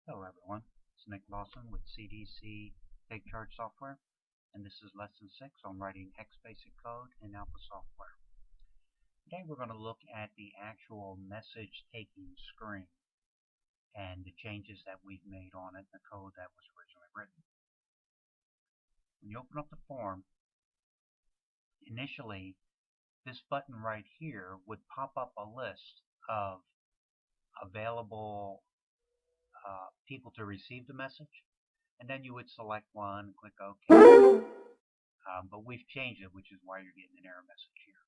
Hello everyone, it's NLawson with CDC Take Charge Software, and this is Lesson 6 on writing xBasic code in Alpha Software. Today we're going to look at the actual message taking screen and the changes that we've made on it, the code that was originally written. When you open up the form, initially this button right here would pop up a list of available people to receive the message, and then you would select one, click OK. But we've changed it, which is why you're getting an error message here.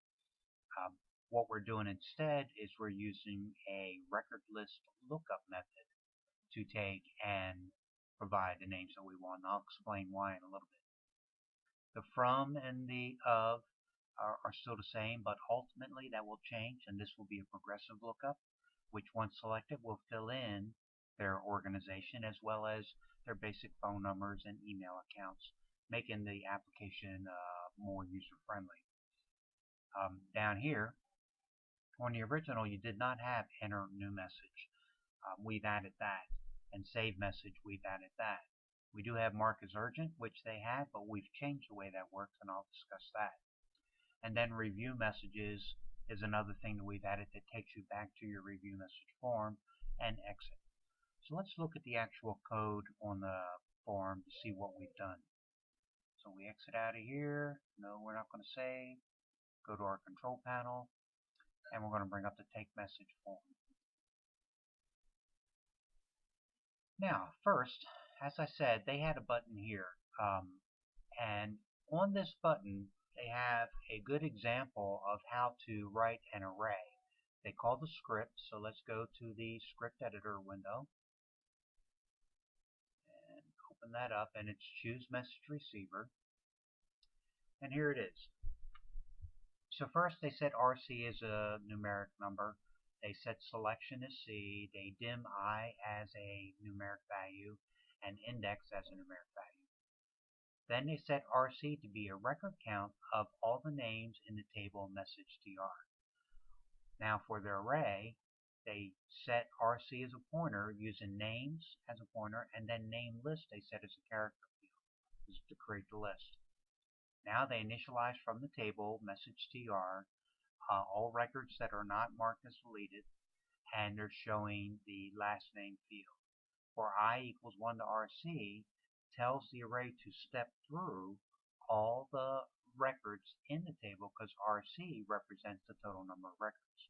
What we're doing instead is we're using a record list lookup method to take and provide the names that we want. And I'll explain why in a little bit. The from and the of are still the same, but ultimately that will change, and this will be a progressive lookup, which once selected will fill in their organization as well as their basic phone numbers and email accounts, making the application more user-friendly. Down here, on the original, you did not have enter new message. We've added that. And save message, we've added that. We do have mark as urgent, which they had, but we've changed the way that works, and I'll discuss that. And then review messages is another thing that we've added that takes you back to your review message form and exit. So let's look at the actual code on the form to see what we've done. So we exit out of here. No, we're not going to save. Go to our control panel, and we're going to bring up the take message form. Now, first, as I said, they had a button here, and on this button they have a good example of how to write an array. They call the script, so let's go to the script editor window and open that up, and it's choose message receiver, and here it is. So first they said RC is a numeric number, they set selection as C, they dim I as a numeric value, and index as a numeric value. Then they set RC to be a record count of all the names in the table message TR. Now for the array, they set RC as a pointer using names as a pointer, and then name list they set as a character field. This is to create the list. Now they initialize from the table message TR all records that are not marked as deleted, and they're showing the last name field. For I equals 1 to RC tells the array to step through all the records in the table because RC represents the total number of records.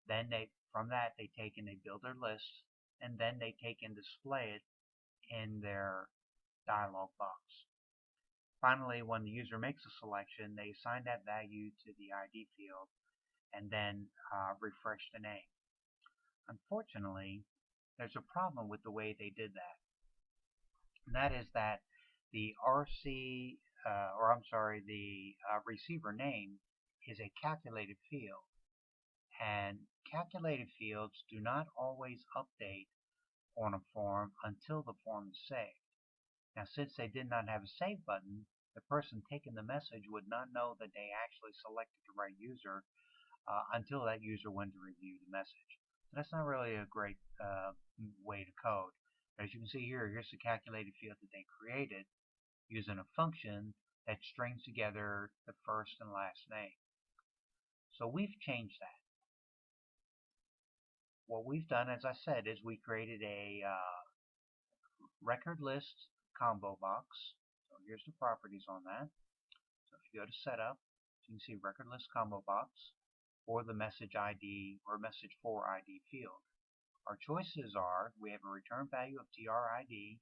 Then from that they take and they build their list, and then they take and display it in their dialog box. Finally, when the user makes a selection, they assign that value to the ID field and then refresh the name. Unfortunately, there's a problem with the way they did that. And that is that the receiver name is a calculated field. And calculated fields do not always update on a form until the form is saved. Now, since they did not have a save button, the person taking the message would not know that they actually selected the right user until that user went to review the message. So that's not really a great way to code. But as you can see here, here's the calculated field that they created using a function that strings together the first and last name. So we've changed that. What we've done, as I said, is we created a record list combo box. So here's the properties on that. So if you go to setup, you can see record list combo box or the message ID or message for ID field. Our choices are we have a return value of TRID,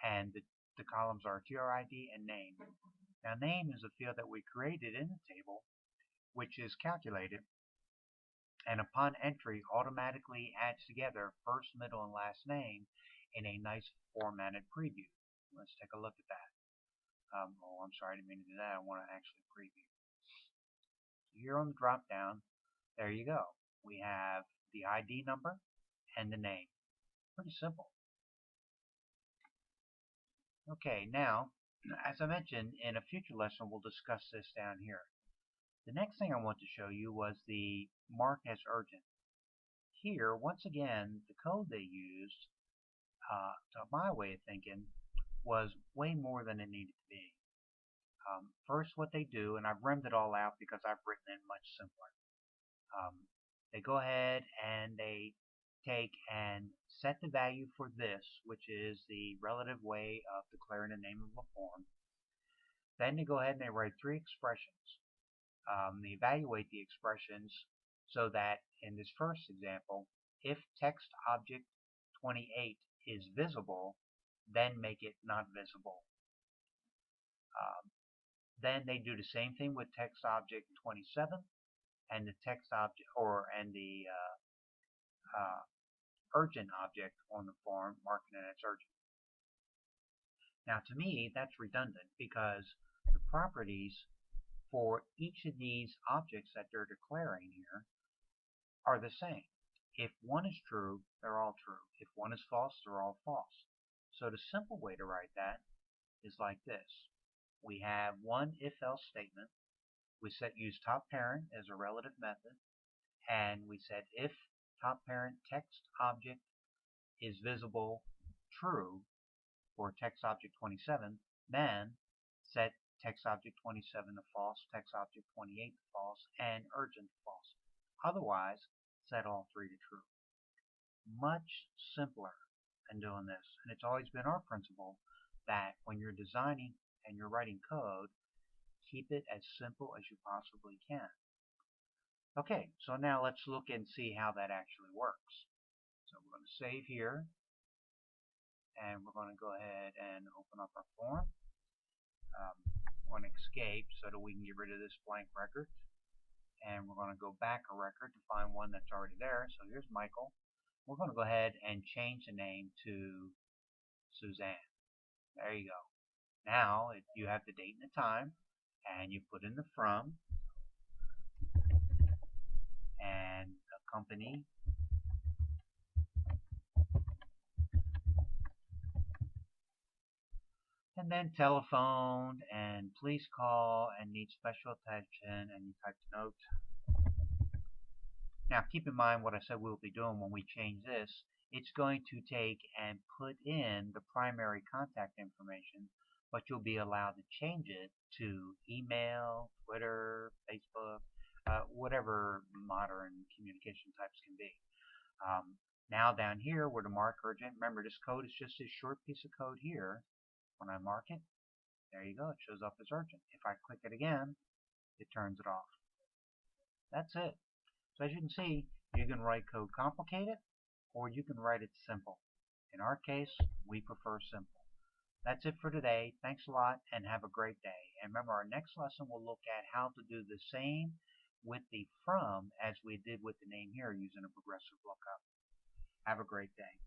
and the columns are TRID and name. Now name is a field that we created in the table, which is calculated, and upon entry automatically adds together first, middle, and last name in a nice formatted preview. Let's take a look at that. Oh, I'm sorry, I didn't mean to do that. I want to actually preview. So here on the drop down, there you go. We have the ID number and the name. Pretty simple. Okay, now, as I mentioned, in a future lesson we'll discuss this down here. The next thing I want to show you was the mark as urgent. Here, once again, the code they used to my way of thinking, was way more than it needed to be. First, what they do, and I've rimmed it all out because I've written it much simpler. They go ahead and they take and set the value for this, which is the relative way of declaring the name of a form. Then they go ahead and they write three expressions. They evaluate the expressions so that in this first example, if text object 28 is visible, then make it not visible. Then they do the same thing with text object 27 and the text object and the urgent object on the form, marking it as urgent. Now to me that's redundant because the properties for each of these objects that they're declaring here are the same. If one is true, they're all true. If one is false, they're all false. So the simple way to write that is like this. We have one if-else statement. We use top parent as a relative method, and we said if top parent text object is visible true for text object 27, then set text object 27 to false, text object 28 to false, and urgent to false. Otherwise, set all three to true. Much simpler than doing this, and it's always been our principle that when you're designing and you're writing code, keep it as simple as you possibly can. Okay, so now let's look and see how that actually works. So we're going to save here, and we're going to go ahead and open up our form. We're going to escape so that we can get rid of this blank record, and we're going to go back a record to find one that's already there. So here's Michael. We're going to go ahead and change the name to Suzanne. There you go. Now you have the date and the time, and you put in the from and the company, and then telephone and please call and need special attention, and you type the note. Now keep in mind what I said we'll be doing when we change this. It's going to take and put in the primary contact information, but you'll be allowed to change it to email, Twitter, Facebook, whatever modern communication types can be. Now down here where the mark urgent, remember this code is just this short piece of code here. When I mark it, there you go, it shows up as urgent. If I click it again, it turns it off. That's it. So as you can see, you can write code complicated or you can write it simple. In our case, we prefer simple. That's it for today. Thanks a lot and have a great day. And remember, our next lesson we'll look at how to do the same with the from as we did with the name here using a progressive lookup. Have a great day.